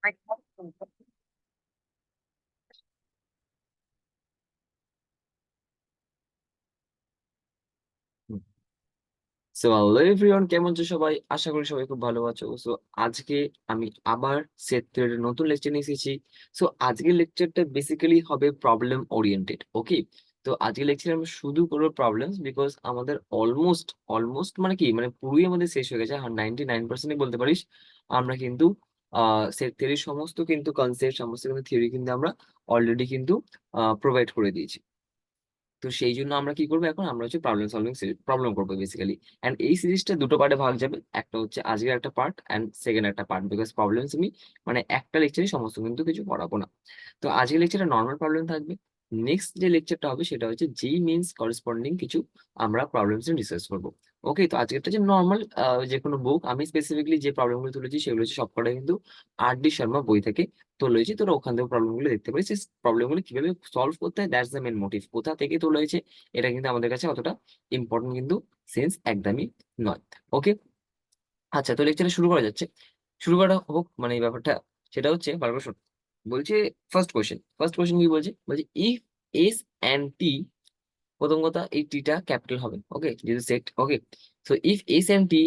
So hello everyone, কেমন আছো সবাই? আশা করি সবাই খুব ভালো আছো। সো আজকে আমি আবার সেট থিওরির নতুন লেকচার নিয়ে এসেছি। সো আজকের লেকচারটা বেসিক্যালি হবে প্রবলেম ওরিয়েন্টেড। ওকে, তো আজকের লেকচারে আমরা শুধু করবো প্রবলেমস, বিকজ আমাদের অলমোস্ট অলমোস্ট মানে কি মানে পুরোই আমাদের শেষ হয়ে গেছে। 99% বলতে পারিস আমরা কিন্তু সেট থিওরির সমস্ত কিন্তু কনসেপ্ট, সমস্ত কিন্তু থিওরি কিন্তু আমরা অলরেডি কিন্তু প্রোভাইড করে দিয়েছি। তো সেই জন্য আমরা কি করবো, এখন আমরা হচ্ছে প্রবলেম সলভিং প্রবলেম করবো বেসিক্যালি। এন্ড এই সিরিজটা দুটো পার্টে ভাগ যাবে, একটা হচ্ছে আজকের একটা পার্ট এন্ড সেকেন্ড একটা পার্ট, বিকজ প্রবলেমস আমি মানে একটা লেকচারে সমস্ত কিন্তু কিছু পড়াবো না। তো আজকের লেকচারটা নর্মাল প্রবলেম থাকবে। নেক্সট যে লেকচারটা হবে সেটা হচ্ছে জি মিনস করেসপন্ডিং কিছু আমরা প্রবলেমস ডিসকাস করবো। ওকে, তো আজকেরটা যে নর্মাল যে কোনো বুক, আমি স্পেসিফিকলি যে প্রবলেমগুলো তুলেছি সেগুলো হচ্ছে সবকটা কিন্তু আর ডি শর্মা বই থেকে তোলা হয়েছে। তোরা ওখান থেকে প্রবলেমগুলো দেখতে পারিস, প্রবলেমগুলো কিভাবে সলভ করতে হয়, দ্যাটস দ্য মেন মোটিভ। কোথা থেকে তোলা হয়েছে এটা কিন্তু আমাদের কাছে অতটা ইম্পর্টেন্ট কিন্তু সেন্স একদমই নয়। ওকে, আচ্ছা, তো লেকচারে শুরু করা যাচ্ছে। শুরু করা হোক, মানে এই ব্যাপারটা সেটা হচ্ছে ভালো করে শোন। বলছে ফার্স্ট কোয়েশ্চেন কি বলছে, বলছে ইফ এস এন্ড টি, প্রথম কথা এই টিটা ক্যাপিটাল হবে। ওকে, যেহেতু set. Okay, so if S and T,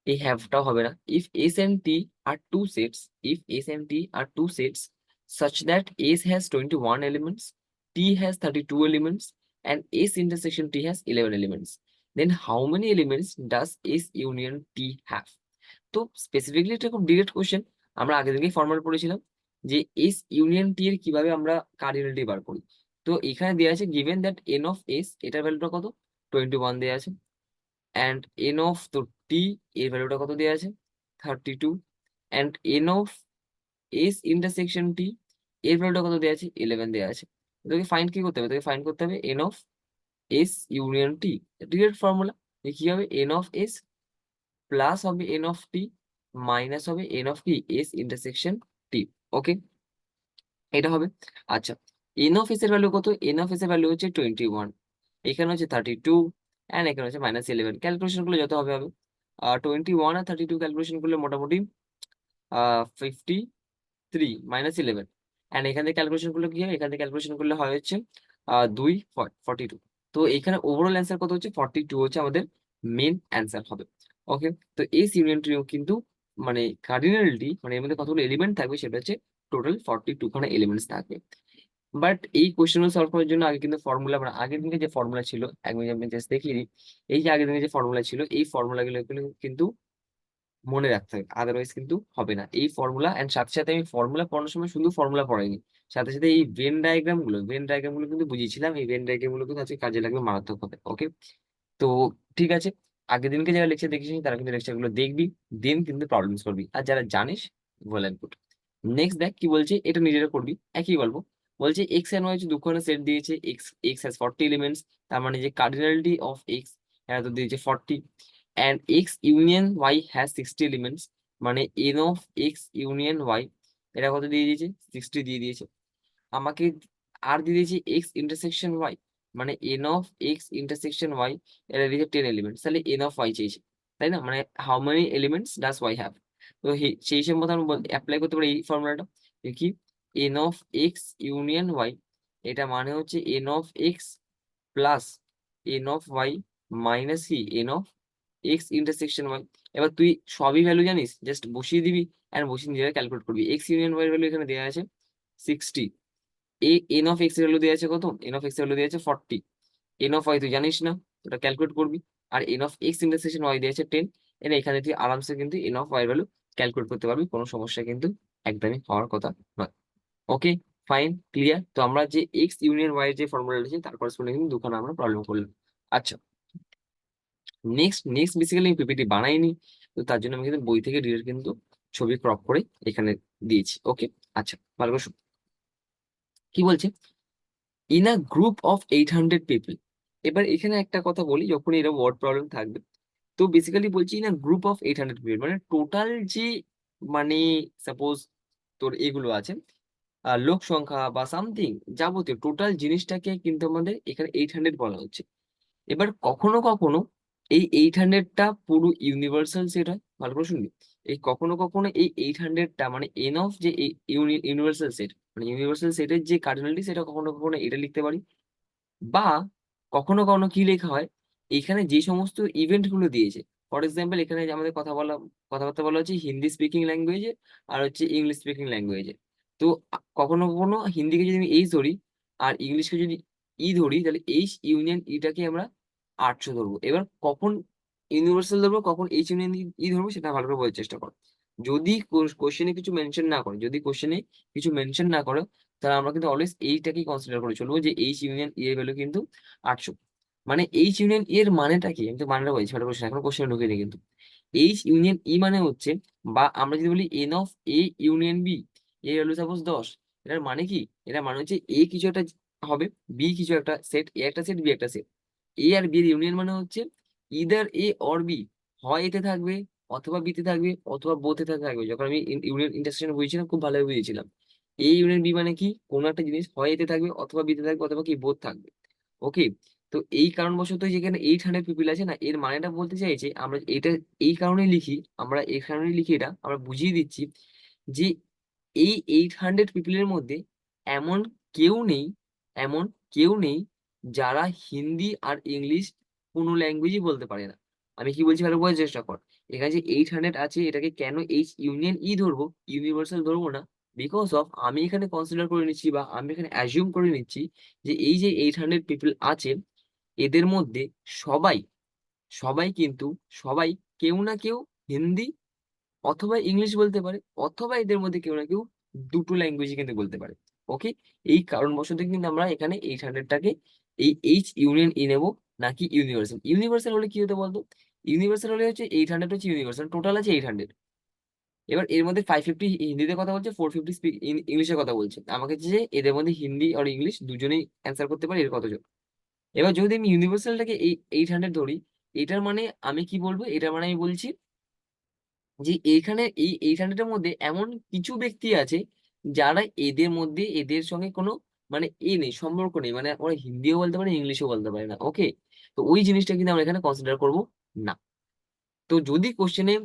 এই হ্যাভটাও হবে না। If S and T are two sets, if S and T are two sets such that S has 21 elements, T has 32 elements, and S intersection T has 11 elements, then how many elements does S union T have? তো specifically এটা খুব direct question. আমরা আগে থেকেই formula পড়েছিলাম যে S union টি এর কিভাবে আমরা কার্ডিনালিটি বার করি। তো এখানে দেওয়া আছে given that n of S, এটার ভ্যালুটা কত, 21 দেওয়া আছে। অ্যান্ড এন অফ তো টি, এর ভ্যালুটা কত দেওয়া আছে, 32। And n of S intersection T, এর ভ্যালুটা কত দেওয়া আছে, 11 দেওয়া আছে। তোকে ফাইন্ড কি করতে হবে, তোকে ফাইন্ড করতে হবে N of S union T. Direct formula, কি হবে, এন অফ এস প্লাস হবে এন অফ টি মাইনাস হবে এন অফ কি, এস ইন্টারসেকশন টি। ওকে, এটা হবে। আচ্ছা, এন অফ এস এর ভ্যালু কত, এন অফ এস এর ভ্যালু হচ্ছে 21, এখানে হচ্ছে 32, এন্ড এখানে হচ্ছে -11। ক্যালকুলেশন করলে যত হবে হবে 21 আর 32 ক্যালকুলেশন করলে মোটামুটি 53 -11। এন্ড এখান থেকে ক্যালকুলেশন করলে কি হয়, এখান থেকে ক্যালকুলেশন করলে হয় হচ্ছে 2 42। তো এখানে ওভারঅল অ্যান্সার কত হচ্ছে, 42 হচ্ছে আমাদের মেন অ্যান্সার হবে। ওকে, তো এই ইউনিয়নটি কিন্তু মানে কার্ডিনালিটি, মানে এর মধ্যে কতগুলো এলিমেন্ট থাকবে সেটা হচ্ছে টোটাল 42 খানা এলিমেন্টস থাকবে। বাট এই কোশ্চেন সলভ করার জন্য আগে কিন্তু ফর্মুলা, মানে আগের দিনে যে ফর্মুলা ছিল, এক মিনিট আমি জাস্ট দেখিয়ে দিই। এই যে আগের দিনে যে ফর্মুলা ছিল, এই ফর্মুলাগুলো কিন্তু মনে রাখতে হবে, আদারওয়াইজ কিন্তু হবে না এই ফর্মুলা। এন্ড সাথে সাথে আমি ফর্মুলা পড়ানোর সময় শুধু ফর্মুলা পড়াইনি, সাথে সাথে এই ভেন ডায়াগ্রাম গুলো কিন্তু বুঝিয়েছিলাম। এই ভেন ডায়াগ্রাম গুলো কিন্তু আজকে কাজে লাগবে মারাত্মক হবে। ওকে, তো ঠিক আছে, আগের দিনকে যারা লেকচার দেখেছিস তারা কিন্তু লেকচার গুলো দেখবি, দেন কিন্তু প্রবলেমস করবি। আর যারা জানিস ওয়েল এন্ড গুড। নেক্সট দেখ কি বলছে, এটা নিজেরা করবি, একই গল্প। বলছে এক্স এন্ড ওয়াই হচ্ছে দুখানা সেট দিয়েছে, এক্স এক্স হ্যাজ 40 এলিমেন্টস, তার মানে যে কার্ডিনালিটি অফ এক্স এটা তো দিয়েছে 40, and X union Y has 60 elements, মানে n of X union Y এটা কত দিয়ে দিয়েছে, 60 দিয়ে দিয়েছে। আমাকে আর দিয়ে দিয়েছে এক্স ইন্টারসেকশন ওয়াই, মানে n of X intersection Y এটা দিয়েছে 10 এলিমেন্টস, তাহলে এন অফ ওয়াই চেয়েছে, তাই না? মানে how many elements does why have. তো সেই হিসেবে মতো আমি অ্যাপ্লাই করতে পারি এই ফর্মুলাটা। কি, n of X union Y, এটা মানে হচ্ছে n of X plus n of Y minus কি, n of X intersection Y. এবার তুই সবই ভ্যালু জানিস, জাস্ট বসিয়ে দিবি এন্ড বসিয়ে নিজেরা ক্যালকুলেট করবি। এক্স ইউনিয়ন ওয়াই ভ্যালু এখানে দেওয়া আছে 60, এন অফ এক্স এর ভ্যালু দেওয়া আছে কত, এন অফ এক্স এর ভ্যালু দেওয়া আছে 40, এন অফ ওয়াই তুই জানিস না, ওটা ক্যালকুলেট করবি। আর n of X intersection Y দিয়েছে 10, এখানে তুই আরামসে কিন্তু n of Y value calculate করতে পারবি, কোনো সমস্যা কিন্তু একদমই হওয়ার কথা নয়। Okay, fine, clear. তো আমরা যে এক্স ইউনিয়ন ওয়াই এর যে ফর্মুলা আছে তার করসপন্ডিং কিন্তু দুখানা আমরা প্রবলেম করলাম। আচ্ছা, নেক্সট নেক্সট বেসিক্যালি আমি পিপিটি বানাইনি, তো তার জন্য আমি কিন্তু বই থেকে ডিরেক্ট কিন্তু ছবি ক্রপ করে এখানে দিয়েছি। ওকে, আচ্ছা, ভালো করে শোন। কি বলছে, in a group of 800 people. এবার এখানে একটা কথা বলি, যখন এরকম ওয়ার্ড প্রবলেম থাকবে, তো বেসিক্যালি বলছি না গ্রুপ অফ 800 পিপল, মানে টোটাল যে মানে সাপোজ তোর এগুলো আছে লোক সংখ্যা বা সামথিং যাবতীয় টোটাল জিনিসটাকে কিন্তু আমাদের এখানে 800 বলা হচ্ছে। এবার কখনো কখনো এই 800টা পুরো ইউনিভার্সাল সেট হয়, ভালো করে শুনবি। এই কখনো কখনো এই 800টা মানে এন অফ যে ইউনিভার্সাল সেট, মানে ইউনিভার্সাল সেটের যে কার্ডিনালিটি সেটা কখনো কখনো এটা লিখতে পারি। বা কখনো কখনো কি লেখা হয়, এখানে যে সমস্ত ইভেন্ট গুলো দিয়েছে, ফর এক্সাম্পল এখানে যে আমাদের কথাবার্তা বলা হচ্ছে হিন্দি স্পিকিং ল্যাঙ্গুয়েজে আর হচ্ছে ইংলিশ স্পিকিং ল্যাঙ্গুয়েজে। তো কখনো কখনো হিন্দিকে যদি আমি এইচ ধরি আর ইংলিশকে যদি ই ধরি, তাহলে এইচ ইউনিয়ন ইটাকে আমরা 800 ধরবো। এবার কখন ইউনিভার্সাল ধরবো কখন এইচ ইউনিয়ন ই ধরবো সেটা ভালো করে বোঝার চেষ্টা করো। যদি কোশ্চেনে কিছু মেনশন না করে, যদি কোশ্চেনে কিছু মেনশন না করে, তাহলে আমরা কিন্তু অলওয়েজ এইটাকেই কনসিডার করে চলবো যে এইচ ইউনিয়ন ই এর ভ্যালু কিন্তু 800। মানে এইচ ইউনিয়ন ই এর মানেটা কি, আমি তো মানেটা বলছি, সেটা কোশ্চেন এখন কোশ্চেন ঢুকিনি কিন্তু। এইচ ইউনিয়ন ই মানে হচ্ছে, বা আমরা যদি বলি n of A union B, এর ভ্যালু সাপোজ 10, এটার মানে কি, এটা মানে হচ্ছে এ কিছু একটা হবে, বি কিছু একটা সেট, এ একটা সেট বি একটা সেট। এ আর বি এর ইউনিয়ন মানে হচ্ছে ইদার এ অর বি, হয় এতে থাকবে অথবা বিতে থাকবে অথবা বোথে থাকবে। যখন আমি ইউনিয়ন ইন্টারসেকশন বুঝেছিলাম খুব ভালোভাবে বুঝেছিলাম। এ ইউনিয়ন বি মানে কি, কোনো একটা জিনিস হয় এতে থাকবে অথবা বিতে থাকবে অথবা কি বোথ থাকবে। ওকে। তো এই কারণবশত যেখানে 800 পিপল আছে না, এর মানেটা বলতে চাইছে আমরা এটা এই কারণেই লিখি, আমরা এই কারণেই লিখি, এটা আমরা বুঝিয়ে দিচ্ছি যে এই 800 পিপলের মধ্যে এমন কেউ নেই, এমন কেউ নেই যারা হিন্দি আর ইংলিশ কোনো ল্যাঙ্গুয়েজই বলতে পারে না। আমি কি বলছি ভালো বোঝার চেষ্টা কর। এখানে যে 800 আছে, এটাকে কেন এইচ ইউনিয়ন ই ধরবো, ইউনিভার্সাল ধরবো না? বিকজ অফ আমি এখানে কনসিডার করে নিচ্ছি বা আমি এখানে অ্যাজিউম করে নিচ্ছি যে এই যে 800 পিপল আছে, এদের মধ্যে সবাই, সবাই কিন্তু সবাই কেউ না কেউ হিন্দি অথবা ইংলিশ বলতে পারে, অথবা এদের মধ্যে কেউ না কেউ দুটো ল্যাঙ্গুয়েজ কিন্তু বলতে পারে। ওকে। এই কারণবশত কিন্তু আমরা এখানে 800টাকে এই এইচ ইউনিয়ন ই নেবো, নাকি ইউনিভার্সাল। ইউনিভার্সাল হলে কি হতো বলতো, ইউনিভার্সাল হলে হচ্ছে 800 হচ্ছে ইউনিভার্সাল, টোটাল আছে 800। এবার এর মধ্যে 550 হিন্দিতে কথা বলছে, 450 ইংলিশে কথা বলছে, আমাকে যে এদের মধ্যে হিন্দি আর ইংলিশ দুজনেই অ্যান্সার করতে পারে এর কতজন। এবার যদি আমি ইউনিভার্সালটাকে 800 ধরি, এটার মানে আমি কি বলবো, এটার মানে আমি বলছি যে এইখানে এই 800-এর মধ্যে এমন কিছু ব্যক্তি আছে যারা এদের মধ্যে এদের সঙ্গে কোনো মানে নেই, সম্পর্ক নেই, মানে ওরা হিন্দিও বলতে পারে ইংলিশও বলতে পারে না। ওকে। তো ওই জিনিসটা কিন্তু আমরা এখানে কনসিডার করব না। তো যদি কোশ্চেনে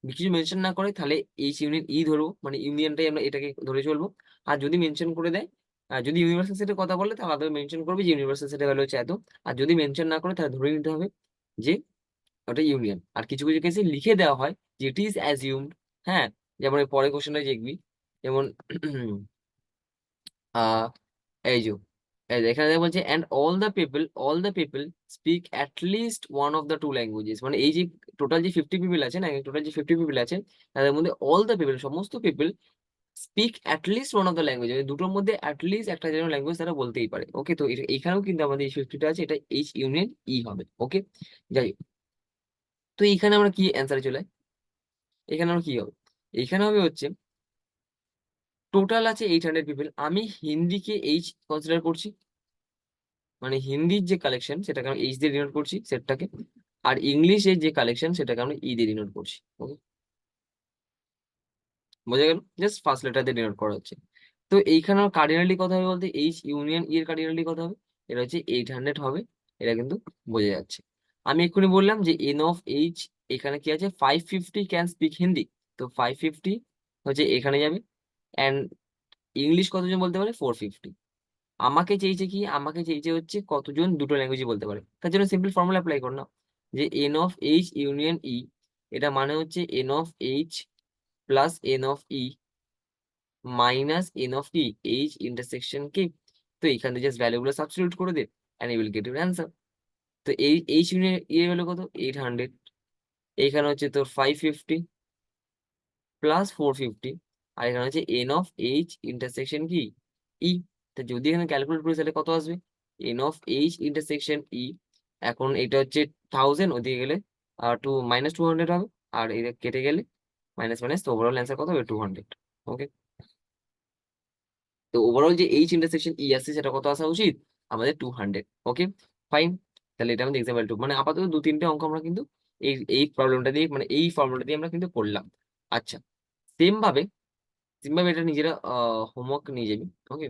কিছু মেনশন না করে, তাহলে এইচ ইউনিয়ন ই ধরবো, মানে ইউনিয়নটাই আমরা এটাকে ধরে চলবো। আর যদি মেনশন করে দেয়, আর যদি ইউনিভার্সাল সেটের কথা বলে, তাহলে আলাদা মেনশন করবে যে ইউনিভার্সাল সেটের ভ্যালু হচ্ছে এত। আর যদি মেনশন না করে, তাহলে ধরে নিতে হবে যে ওটা ইউনিয়ন। আর কিছু কিছু কেসে লিখে দেওয়া হয় যে ইট ইজ অ্যাজিউমড। হ্যাঁ, যেমন এই পরের কোশ্চেনটা দেখবি, যেমন আহ এই যে এখানে বলছে and all the people speak at least one of the two languages. মানে এই যে টোটাল যে 50 পিপল আছে না, টোটাল যে 50 পিপল আছে, তাদের মধ্যে অল দ্য পিপল সমস্ত people speak at least one of the language, দুটোর মধ্যে অ্যাট লিস্ট একটা যেন ল্যাঙ্গুয়েজ তারা বলতেই পারে। ওকে। তো এখানেও কিন্তু আমাদের এই 50টা আছে, এটা এইচ ইউনিয়ন ই হবে। ওকে। যাই হোক, তো এইখানে আমরা কি অ্যান্সারে চলে আসি? এখানে আমার কি হবে, এইখানে হবে হচ্ছে টোটাল আছে 800 পিপল, আমি হিন্দিকে এইচ কনসিডার করছি, মানে হিন্দির যে কালেকশন সেটাকে আমরা এইচ দিয়ে ডিনোট করছি সেটটাকে, আর ইংলিশের যে কালেকশন সেটাকে আমরা ই দিয়ে ডিনোট করছি। ওকে, বোঝা গেল? জাস্ট ফার্স্ট লেটার দিয়ে ডিনোট করা হচ্ছে। তো এইখানে আমার কার্ডিনালি কথা হবে বলতে এইচ ইউনিয়ন ই এর কার্ডিনালি কথা হবে, এটা হচ্ছে 800 হবে। এটা কিন্তু বোঝা যাচ্ছে। আমি এক্ষুনি বললাম যে এন অফ এইচ, এখানে কি আছে 550 ক্যান স্পিক হিন্দি, তো 550 হচ্ছে এখানে যাবে। অ্যান্ড ইংলিশ কতজন বলতে পারে, 450। আমাকে চেয়েছে কি, আমাকে চেয়েছে হচ্ছে কতজন দুটো ল্যাঙ্গুয়েজ বলতে পারে। তার জন্য সিম্পল ফর্মুলা অ্যাপ্লাই কর না, যে n of H union E, এটা মানে হচ্ছে n of H plus n of E minus n of E, H intersection কে। তো এইখানে জাস্ট ভ্যালুগুলো সাবস্টিটিউট করে দে and you will get your answer. তো এই এইচ ইউনিয়ন ই এর ভ্যালু কত, 800। এইখানে হচ্ছে তোর 550 প্লাস 450, আর এখানে হচ্ছে এন অফ এইচ ইন্টারসেকশন কি ই। তো যদি এখানে ক্যালকুলেট করি তাহলে কত আসবে, এন অফ এইচ ইন্টারসেকশন ই, এখন এটা হচ্ছে 1000, ওদিকে গেলে টু -200 হবে, আর এটা কেটে গেলে মাইনাস মাইনাস, তো ওভারঅল অ্যান্সার কত হবে, 200। ওকে। তো ওভারঅল যে এইচ ইন্টারসেকশন ই আসছে সেটা কত আসা উচিত, আমাদের 200। ওকে, ফাইন। তাহলে এটা আমাদের এক্সাম্পল 2, মানে আপাতত দু তিনটে অঙ্ক আমরা কিন্তু এই এই প্রবলেমটা দিয়ে, মানে এই ফর্মুলা দিয়ে আমরা কিন্তু করলাম। আচ্ছা, সেম ভাবে এটা নিজেরা হোমওয়ার্ক নিয়ে যাবি। ওকে,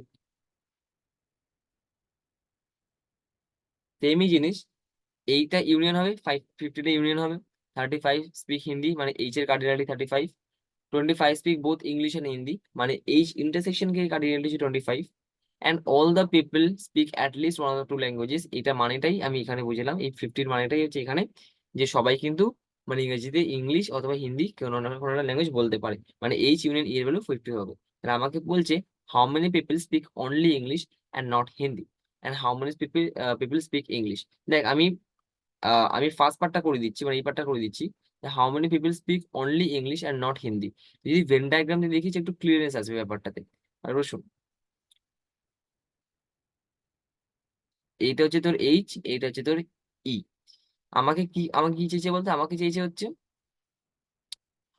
সেমই জিনিস, এইটা ইউনিয়ন হবে, 550টা ইউনিয়ন হবে, 35 স্পিক হিন্দি, মানে এইচ এর কার্ডিনালি 35, 25 speak both English and Hindi, মানে H intersection কে কাটিয়ে নিয়েছি 25, and all the people speak at least one of the two languages। এটা মানেটাই আমি এখানে বুঝলাম, এই 50 মানেটাই হচ্ছে এখানে যে সবাই কিন্তু মানে ইংরেজিতে ইংলিশ অথবা হিন্দি কোনো না কোনো ল্যাঙ্গুয়েজ বলতে পারে, মানে H ইউনিয়ন E এর ভ্যালু 50 হবে। তাহলে আমাকে বলছে how many people speak only English and not Hindi, and how many people speak English. দেখ আমি ফার্স্ট পার্টটা করে দিচ্ছি, মানে এই পার্টটা করে দিচ্ছি, how many people speak only English and not Hindi. যদি ভেন ডায়াগ্রাম দিয়ে দেখিস একটু ক্লিয়ারেন্স আসবে ব্যাপারটাতে। আর শোন, এইটা হচ্ছে তোর এইচ, এইটা হচ্ছে তোর ই। আমাকে কি চেয়েছে বলতে, আমাকে চেয়েছে হচ্ছে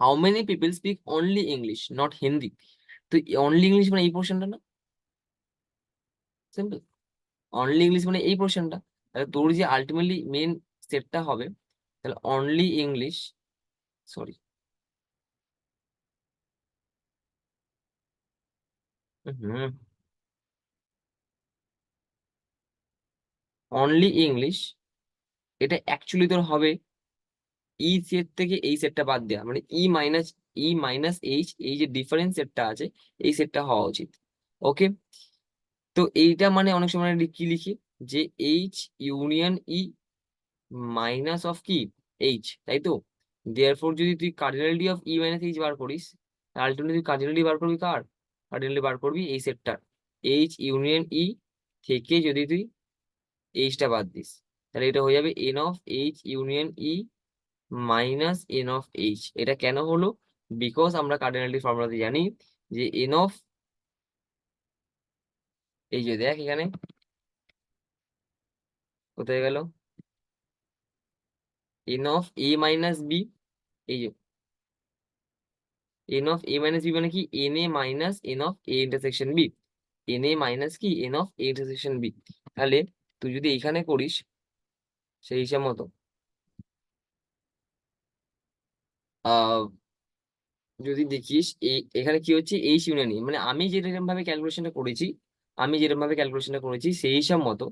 how many people speak only English not Hindi. তো অনলি ইংলিশ মানে এই পোর্শনটা না, সিম্পল। অনলি ইংলিশ মানে এই পোর্শনটা, তাহলে তোর যে আলটিমেটলি মেন সেটটা হবে, তাহলে অনলি ইংলিশ, সরি, হুম, অনলি ইংলিশ, এটা অ্যাকচুয়ালি তোর হবে ই সেট থেকে এই সেটটা বাদ দেওয়া, মানে ই মাইনাস এইচ, এই যে ডিফারেন্স সেটটা আছে এই সেটটা হওয়া উচিত। ওকে, তো এইটা মানে অনেক সময় কি লিখি, যে H union E minus of কি এইচ, তাই তো। দেয়ারফর যদি তুই cardinality of E minus H বার করিস, আলটিমেটলি তুই কার্ডিনালিটি বার করবি কার, কার্ডিনালিটি বার করবি এই সেটটার, এইচ ইউনিয়ন ই থেকে যদি তুই এইচটা বাদ দিস, তাহলে এটা হয়ে যাবে N of H union E minus n of H. এটা কেন হলো, বিকজ আমরা কার্ডিনালিটি ফর্মুলাতে জানি যে এন অফ, এই যে দেখ এখানে কোথায় গেল, n of A minus B, এই যে n of A minus B মানে কি, n A minus n of A intersection B, n A minus কি n of A intersection B. তাহলে তুই যদি এইখানে করিস সেই হিসাব মতো, আহ যদি দেখিস এখানে কি হচ্ছে এইচ ইউনিয়ন ই, মানে আমি যেরকম ভাবে ক্যালকুলেশনটা করেছি, সেই হিসাব মতো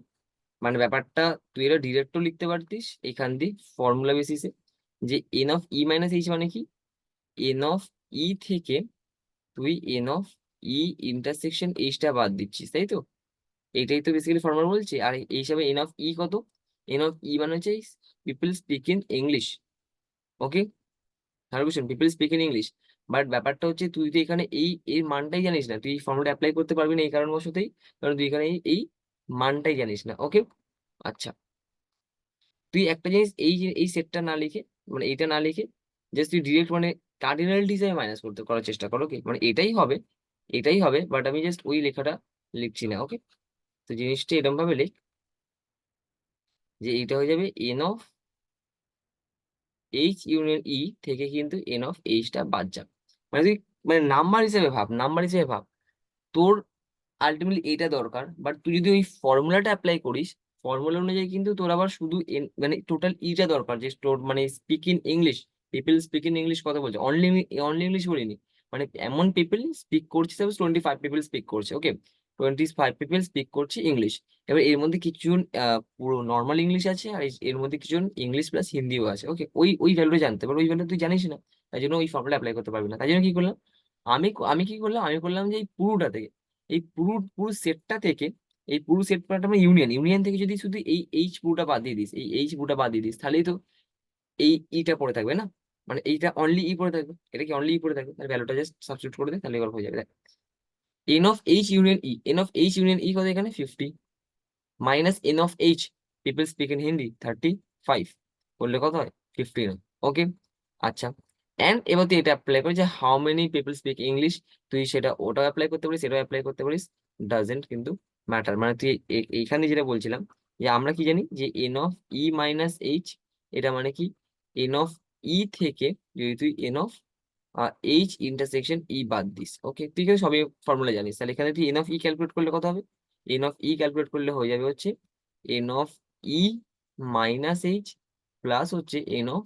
মানে ব্যাপারটা তুই এটা ডিরেক্টও লিখতে পারতিস এখান দিয়ে ফর্মুলা বেসিসে, যে n of E minus H মানে কি, এন অফ ই থেকে তুই এন অফ ই ইন্টারসেকশন এইচটা বাদ দিচ্ছিস, তাই তো। এইটাই তো বেসিক্যালি ফর্মুলা বলছি। আর এই হিসাবে এন অফ ই কত, এন অফ ই মানে হচ্ছে পিপল স্পিক ইন ইংলিশ। ওকে, বুঝছেন, people speak in English. But ব্যাপারটা হচ্ছে তুই তো এখানে এই এই মানটাই জানিস না, তুই এই ফর্মুলাটা অ্যাপ্লাই করতে পারবি না এই কারণবশতই, কারণ তুই এখানে এই মানটাই জানিস না। ওকে, আচ্ছা, তুই একটা জিনিস এই যে এই সেটটা না লিখে, মানে এইটা না লিখে জাস্ট তুই ডিরেক্ট মানে কার্ডিনালিটি হিসেবে মাইনাস করতে করার চেষ্টা করো, কি মানে এটাই হবে, এটাই হবে, বাট আমি জাস্ট ওই লেখাটা লিখছি না। ওকে, তো জিনিসটা এরকম ভাবে লিখ যে এইটা হয়ে যাবে এন অফ এইচ ইউনিয়ন ই থেকে কিন্তু এন অফ এইচটা বাদ যাবে, মানে তুই মানে নাম্বার হিসেবে ভাব, নাম্বার হিসেবে ভাব, তোর আলটিমেটলি এইটা দরকার। বাট তুই যদি ওই ফর্মুলাটা অ্যাপ্লাই করিস, ফর্মুলা অনুযায়ী কিন্তু তোর আবার শুধু মানে টোটাল ইটা দরকার, যে তোর মানে speak in English, people speak in English কথা বলছে, অনলি অনলি ইংলিশ বলিনি, মানে এমন পিপল স্পিক করছে, সাপোজ 25 পিপল স্পিক করছে, ওকে, 25 পিপল স্পিক করছে ইংলিশ। এবার এর মধ্যে কিছুজন পুরো নর্মাল ইংলিশ আছে, আর এর মধ্যে কিছুজন ইংলিশ প্লাস হিন্দিও আছে। ওকে, ওই ওই ভ্যালুটা জানতে পারবে, ওই ভ্যালু তুই জানিস না, তাই জন্য ওই ফর্মুলা অ্যাপ্লাই করতে পারবি না। তাই জন্য কি করলাম, আমি কি করলাম, আমি করলাম যে এই পুরোটা থেকে, এই পুরো পুরো সেটটা থেকে, এই পুরো সেটটা মানে ইউনিয়ন, ইউনিয়ন থেকে যদি শুধু এই এইচ পুরোটা বাদ দিয়ে দিস, এই এইচ পুরোটা বাদ দিয়ে দিস, তাহলেই তো এই ইটা পড়ে থাকবে না, মানে এইটা অনলি ই পড়ে থাকবে, এটা কি অনলি ই পড়ে থাকবে, তাহলে ভ্যালুটা জাস্ট সাবস্টিটিউট করে দে, তাহলে গল্প হয়ে যাবে। দেখ, n of H union E, n of H union E কত এখানে 50, minus n of H people speak in Hindi 35, করলে কত হয় 15। ওকে, আচ্ছা, এন্ড এবার তুই এটা অ্যাপ্লাই করে যে how many people speak English, তুই সেটা ওটাও অ্যাপ্লাই করতে পারিস, এটাও অ্যাপ্লাই করতে পারিস, ডাজেন্ট কিন্তু ম্যাটার। মানে তুই এইখানে যেটা বলছিলাম যে আমরা কি জানি যে n of E minus H, এটা মানে কি এন অফ ই থেকে যদি তুই এন অফ এইচ ইন্টারসেকশন ই বাদ দিস, ওকে, তুই কিন্তু সবই ফর্মুলা জানিস, তাহলে এখানে তুই এন অফ ই ক্যালকুলেট করলে কত হবে, এন অফ ই ক্যালকুলেট করলে হয়ে যাবে হচ্ছে n of E minus H plus হচ্ছে এন অফ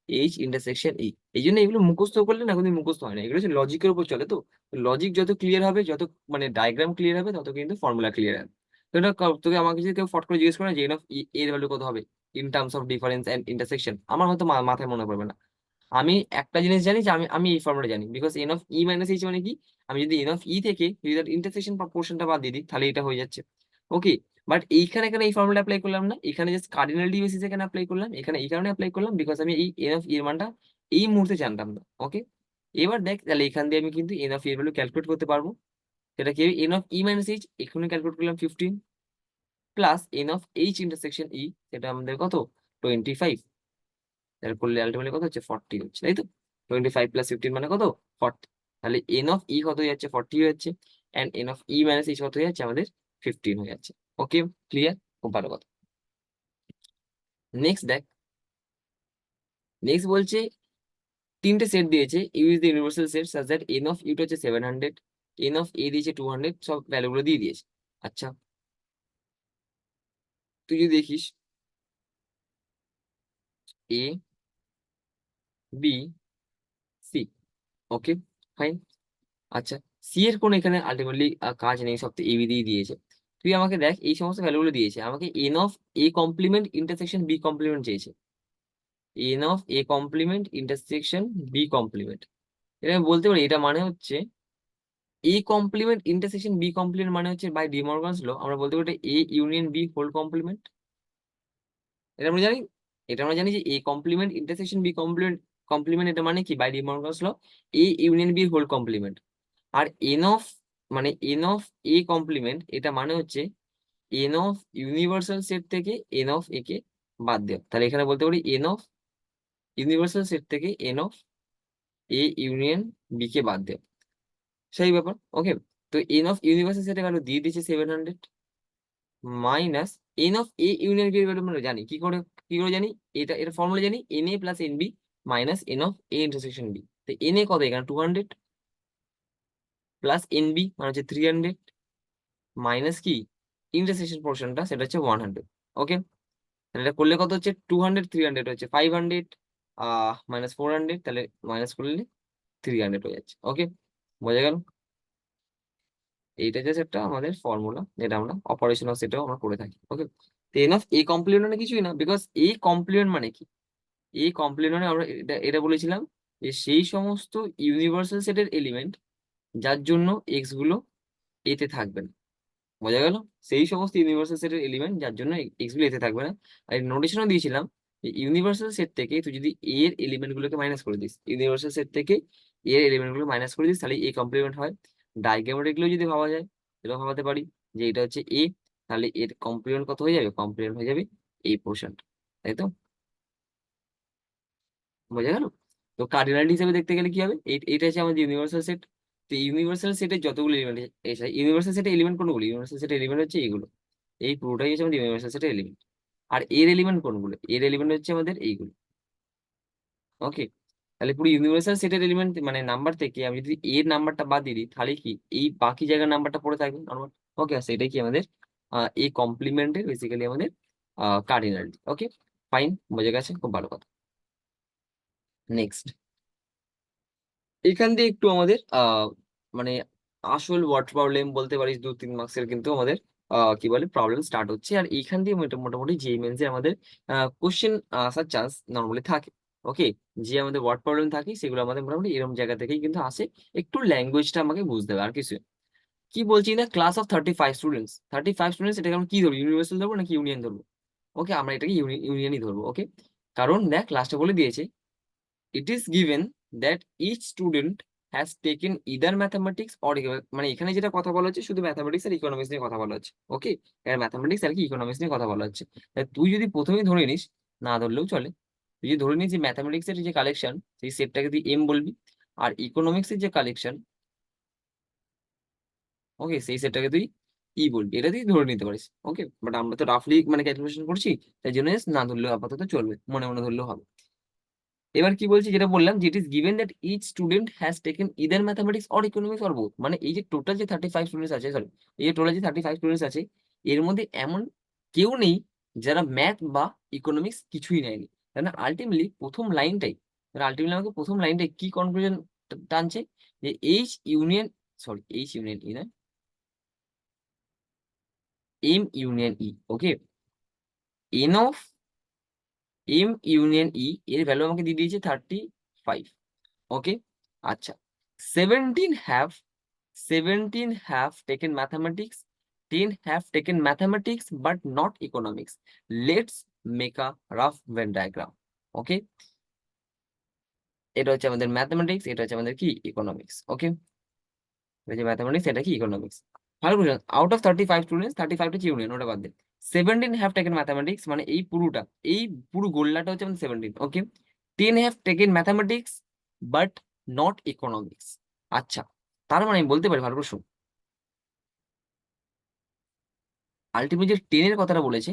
এইচ ইন্টারসেকশন ই। এই জন্য এগুলো মুখস্থ করলে না কিন্তু মুখস্থ হয় না, এগুলো হচ্ছে লজিকের উপর চলে। তো লজিক যত ক্লিয়ার হবে, যত মানে ডায়াগ্রাম ক্লিয়ার হবে, তত কিন্তু ফর্মুলা ক্লিয়ার হবে। তো এটা তোকে আমাকে যদি কেউ ফট করে জিজ্ঞেস করে না যে এন অফ ই এর ভ্যালু কত হবে in terms of difference and intersection, আমার হয়তো মাথায় মনে পড়বে না। আমি একটা জিনিস জানি যে আমি আমি এই ফর্মুলা জানি, because N of E minus H মানে কি, আমি যদি এন অফ ই থেকে যদি তার ইন্টারসেকশন পোর্শনটা বাদ দিয়ে দিই তাহলে এটা হয়ে যাচ্ছে। ওকে, বাট এইখানে এখানে এই ফর্মুলা অ্যাপ্লাই করলাম না, এখানে জাস্ট কার্ডিনালিটি বেসিস এখানে অ্যাপ্লাই করলাম, এখানে এই কারণে অ্যাপ্লাই করলাম বিকজ আমি এই এন অফ এর মানটা এই মুহূর্তে জানতাম না। ওকে, এবার দেখ তাহলে এখান দিয়ে আমি কিন্তু এন অফ এর ভ্যালু ক্যালকুলেট করতে পারবো। সেটা কি, n of E minus H এখানে ক্যালকুলেট করলাম 15 plus n of H intersection E, সেটা আমাদের কত 25, তাহলে করলে আলটিমেটলি কত হচ্ছে 40 হচ্ছে, তাই তো। 25 প্লাস 15 মানে কত 40, তাহলে এন অফ ই কত হয়ে যাচ্ছে 40 হয়ে যাচ্ছে, and n of E minus H কত হয়ে যাচ্ছে আমাদের 15 হয়ে যাচ্ছে। ওকে, ক্লিয়ার, খুব ভালো কথা। নেক্সট দেখ, নেক্সট বলছে তিনটে সেট দিয়েছে, U is the universal set such that n of ইউটা হচ্ছে 700, এন অফ এ দিয়েছে 200, সব ভ্যালুগুলো দিয়ে দিয়েছে। আচ্ছা, তুই যদি দেখিস এ বি সি, ওকে ফাইন। আচ্ছা, সি এর কোন এখানে আলটিমেটলি কাজ নেই, সব তো এবি দিয়ে দিয়েছে। তুই আমাকে দেখ এই সমস্ত ভ্যালুগুলো দিয়েছে, আমাকে n of A complement intersection B complement চেয়েছে, n of A complement intersection B complement. এটা আমি বলতে পারি এটা মানে হচ্ছে A complement intersection B complement মানে হচ্ছে বাই ডিমর্গানস ল আমরা বলতে পারি A union B whole complement. এটা আমরা জানি, এটা আমরা জানি যে A complement intersection B complement, complement এটা মানে কি by De Morgan's law A union B whole complement. আর এন অফ মানে এন অফ এ কমপ্লিমেন্ট এটা মানে হচ্ছে এন অফ ইউনিভার্সাল সেট থেকে এন অফ এ কে বাদ দেওয়া, তাহলে এখানে বলতে পারি এন অফ ইউনিভার্সাল সেট থেকে n of A union B কে বাদ দেওয়া, সেই ব্যাপার। ওকে, তো এন অফ ইউনিভার্সাল সেটের ভ্যালু দিয়ে দিচ্ছে 700 minus n of A union B এর ভ্যালু আমরা জানি কি করে, কি করে জানি, এটা এটা ফর্মুলা জানি, n A plus n B minus n of A intersection B. তো এন এ কত এখানে 200 প্লাস এন বি মানে হচ্ছে 300 মাইনাস কি ইন্টারসেকশন পোর্শনটা সেটা হচ্ছে 100। ওকে, তাহলে এটা করলে কত হচ্ছে 200, 300 হচ্ছে 500, মাইনাস 400, তাহলে মাইনাস করলে 300 হয়ে যাচ্ছে। ওকে, বোঝা গেল। এইটা জাস্ট একটা আমাদের ফর্মুলা যেটা আমরা অপারেশনাল সেটাও আমরা করে থাকি। ওকে, তো এন অফ এ কমপ্লিমেন্ট মানে কিছুই না, বিকজ এ কমপ্লিমেন্ট মানে কি, এ কমপ্লিমেন্ট মানে আমরা এটা এটা বলেছিলাম যে সেই সমস্ত ইউনিভার্সাল সেটের এলিমেন্ট যার জন্য এক্স গুলো এতে থাকবে না। বোঝা গেল, সেই সমস্ত ইউনিভার্সাল সেটের এলিমেন্ট যার জন্য এক্স গুলো এতে থাকবে না। আর নোটেশনও দিয়েছিলাম যে ইউনিভার্সাল সেট থেকে তুই যদি এ এর এলিমেন্ট গুলোকে মাইনাস করে দিস, ইউনিভার্সাল সেট থেকে এ এর এলিমেন্ট গুলো মাইনাস করে দিস তাহলে এ কমপ্লিমেন্ট হয়। ডাইগ্রামেটিকলিও যদি ভাবা যায় এটাও ভাবাতে পারি যে এটা হচ্ছে এ, তাহলে এর কমপ্লিমেন্ট কত হয়ে যাবে, কমপ্লিমেন্ট হয়ে যাবে এই পোর্শনটা, তাই তো। বোঝা গেল। তো কার্ডিনালিটি হিসেবে দেখতে গেলে কি হবে, এইটা হচ্ছে আমাদের ইউনিভার্সাল সেট। তো ইউনিভার্সাল সেটের যতগুলো এলিমেন্ট এসে, ইউনিভার্সাল সেটের এলিমেন্ট কোনগুলো, ইউনিভার্সাল সেটের এলিমেন্ট হচ্ছে এইগুলো, এই পুরোটাই হচ্ছে আমাদের ইউনিভার্সাল সেটের এলিমেন্ট। আর এর এলিমেন্ট কোনগুলো, এর এলিমেন্ট হচ্ছে আমাদের এইগুলো। ওকে, তাহলে পুরো ইউনিভার্সাল সেটের এলিমেন্ট মানে নাম্বার থেকে আমি যদি এর নাম্বারটা বাদ দিয়ে দিই তাহলে কি এই বাকি জায়গার নাম্বারটা পড়ে থাকবে নর্মাল। ওকে, সেটাই কি আমাদের এই কমপ্লিমেন্টের বেসিক্যালি আমাদের কার্ডিনালিটি। ওকে ফাইন, বোঝা গেছে, খুব ভালো কথা। নেক্সট, এখান দিয়ে একটু আমাদের মানে আসল ওয়ার্ড প্রবলেম বলতে পারিস 2-3 মার্কসের কিন্তু আমাদের কি বলে প্রবলেম স্টার্ট হচ্ছে। আর এইখান দিয়ে মোটামুটি যে মেন্সে আমাদের কোশ্চেন আসার চান্স নর্মালি থাকে। ওকে, যে আমাদের ওয়ার্ড প্রবলেম থাকে সেগুলো আমাদের মোটামুটি এরকম জায়গা থেকেই কিন্তু আসে। একটু ল্যাঙ্গুয়েজটা আমাকে বুঝতে হবে আর কিছু না। কি বলছি না, ক্লাস অফ 35 স্টুডেন্টস, 35 স্টুডেন্টস এটাকে আমরা কি ধরবো, ইউনিভার্সাল ধরবো নাকি ইউনিয়ন ধরবো? ওকে, আমরা এটাকে ইউনিয়নই ধরবো। ওকে, কারণ দেখ ক্লাসটা বলে দিয়েছে it is given that each student has taken either mathematics or মানে এখানে যেটা কথা বলা হচ্ছে শুধু ম্যাথামেটিক্স আর ইকোনমিক্স নিয়ে কথা বলা হচ্ছে। ওকে, এর ম্যাথামেটিক্স আর কি ইকোনমিক্স নিয়ে কথা বলা হচ্ছে। তাই তুই যদি প্রথমেই ধরে নিস, না ধরলেও চলে, তুই যদি ধরে নিস যে ম্যাথামেটিক্স এর যে কালেকশন সেই সেটটাকে তুই এম বলবি, আর ইকোনমিক্স এর যে কালেকশন, ওকে, সেই সেটটাকে তুই ই বলবি, এটা তুই ধরে নিতে পারিস। ওকে, বাট আমরা তো রাফলি মানে ক্যালকুলেশন করছি, তাই জন্য just না ধরলেও আপাতত চলবে, মনে মনে ধরলেও হবে। এবার কি বলছি, যেটা বললাম যে it is given that each student has taken either mathematics or economics or both, মানে এই যে টোটাল যে 35 স্টুডেন্টস আছে, সরি, এই যে টোটাল যে 35 স্টুডেন্টস আছে এর মধ্যে এমন কেউ নেই যারা ম্যাথ বা ইকোনমিক্স কিছুই নেয়নি। তাই না, আলটিমেটলি প্রথম লাইনটাই, আলটিমেটলি আমাকে প্রথম লাইনটাই কি কনক্লুশন টানছে যে H union, sorry H union E না, M union E. Okay, n of M union E এর ভ্যালু আমাকে দিয়ে দিয়েছে 5. ওকে, আচ্ছা, 17 have taken mathematics, 10 have taken mathematics but not economics. Let's make a rough Venn diagram. ওকে, এটা হচ্ছে আমাদের mathematics, এটা হচ্ছে আমাদের কি ইকোনমিক্স। ওকে, এটা যে ম্যাথমেটিক্স, এটা কি ইকোনমিক্স। ভালো কোশ্চেন। আউট অফ 35 স্টুডেন্টস, 35টা কি ইউনিয়ন, ওটা বাদ দিন। 17 হ্যাভ টেকেন ম্যাথমেটিক্স, মানে এই পুরোটা, এই পুরো গোল্লাটা হচ্ছে আমাদের 17। ওকে, 10 have taken mathematics but not economics. আচ্ছা, তার মানে আমি বলতে পারি, ভালো করে শুন, আলটিমেটলি যে 10 এর কথাটা বলেছে,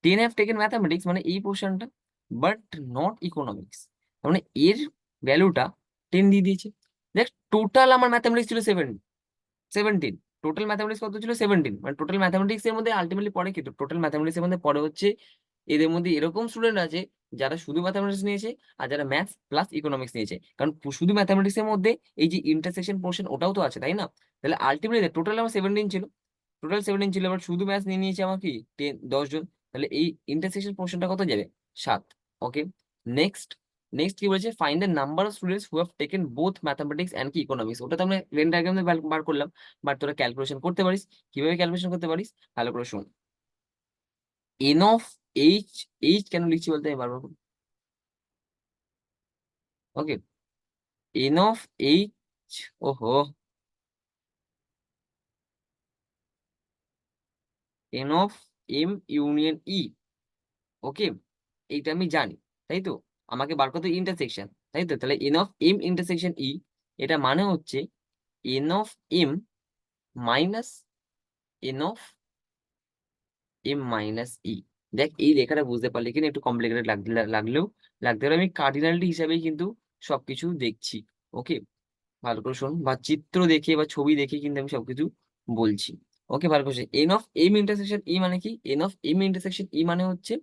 10 হ্যাভ টেকেন ম্যাথমেটিক্স মানে এই পোর্শনটা, বাট নট ইকোনমিক্স, তার মানে এর ভ্যালুটা 10 দিয়ে দিয়েছে। দেখ, টোটাল আমার ম্যাথমেটিক্স ছিল 17। টোটাল ম্যাথমেটিক্স কত ছিল? 17। মানে টোটাল ম্যাথমেটিক্স এর মধ্যে আলটিমেটলি পড়ে কি, টোটাল ম্যাথমেটিক্স এর মধ্যে পড়ে হচ্ছে, এদের মধ্যে এরকম স্টুডেন্ট আছে যারা শুধু ম্যাথমেটিক্স নিয়েছে আর যারা ম্যাথস প্লাস ইকোনমিক্স নিয়েছে। কারণ শুধু ম্যাথমেটিক্স এর মধ্যে এই যে ইন্টারসেকশন পোর্শন ওটাও তো আছে, তাই না? তাহলে আলটিমেটলি টোটাল আমার 17 ছিল, টোটাল 17 ছিল, এবার শুধু ম্যাথস নিয়ে নিয়েছে আমার কি 10 জন। তাহলে এই ইন্টারসেকশন পোর্শনটা কত যাবে? 7। ওকে, নেক্সট, নেক্সট কি বলেছে? Find the number of students who have taken both mathematics and কি ইকোনমিক্স। ওটা তো আমরা ভেন ডায়াগ্রামে বার করলাম, বাট তোরা ক্যালকুলেশন করতে পারিস। কিভাবে ক্যালকুলেশন করতে পারিস? ভালো করে শোন। এন অফ এইচ, এইচ কেন লিখছি বলতে আমি বারবার। ওকে, এন অফ এইচ, ওহো, N of M union E. ওকে, এইটা আমি জানি, তাই তো? আমাকে বার করতে ইন্টারসেকশন, তাই তো? তাহলে n of M intersection E, এটা মানে হচ্ছে n of M minus n of M minus E. দেখ, এই লেখাটা বুঝতে পারলে কিন্তু একটু কমপ্লিকেটেড লাগতে পারে, আমি কার্ডিনালিটি হিসাবেই কিন্তু সবকিছু দেখছি। ওকে, ভালো করে শোন, বা চিত্র দেখে বা ছবি দেখে কিন্তু আমি সবকিছু বলছি। ওকে, ভালো করে এন অফ এম ইন্টারসেকশন ই মানে কি? এন অফ এম ইন্টারসেকশন ই মানে হচ্ছে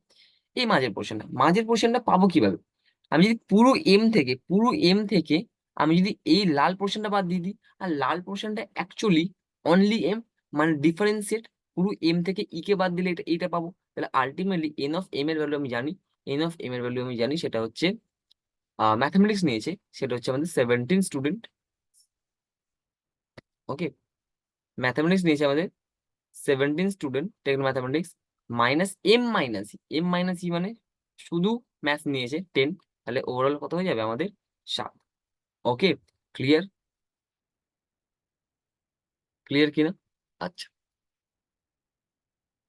এই মাঝের পোর্শনটা পাবো কিভাবে? আমি যদি পুরো এম থেকে আমি যদি এই লাল পোর্শনটা বাদ দিয়ে দিই, আর লাল পোর্শনটা অ্যাকচুয়ালি অনলি এম, মানে ডিফারেন্সিয়েট, পুরো এম থেকে ই কে বাদ দিলে এইটা পাবো। তাহলে আলটিমেটলি এন অফ এম এর ভ্যালু আমি জানি, সেটা হচ্ছে ম্যাথমেটিক্স নিয়েছে, সেটা হচ্ছে আমাদের 17 স্টুডেন্ট। ওকে, ম্যাথমেটিক্স নিয়েছে আমাদের 17 student, take mathematics, minus M minus E মানে শুধু ম্যাথস নিয়েছে 10। তাহলে ওভারঅল কত হয়ে যাবে আমাদের? 7। ওকে, ক্লিয়ার? ক্লিয়ার কিনা? আচ্ছা,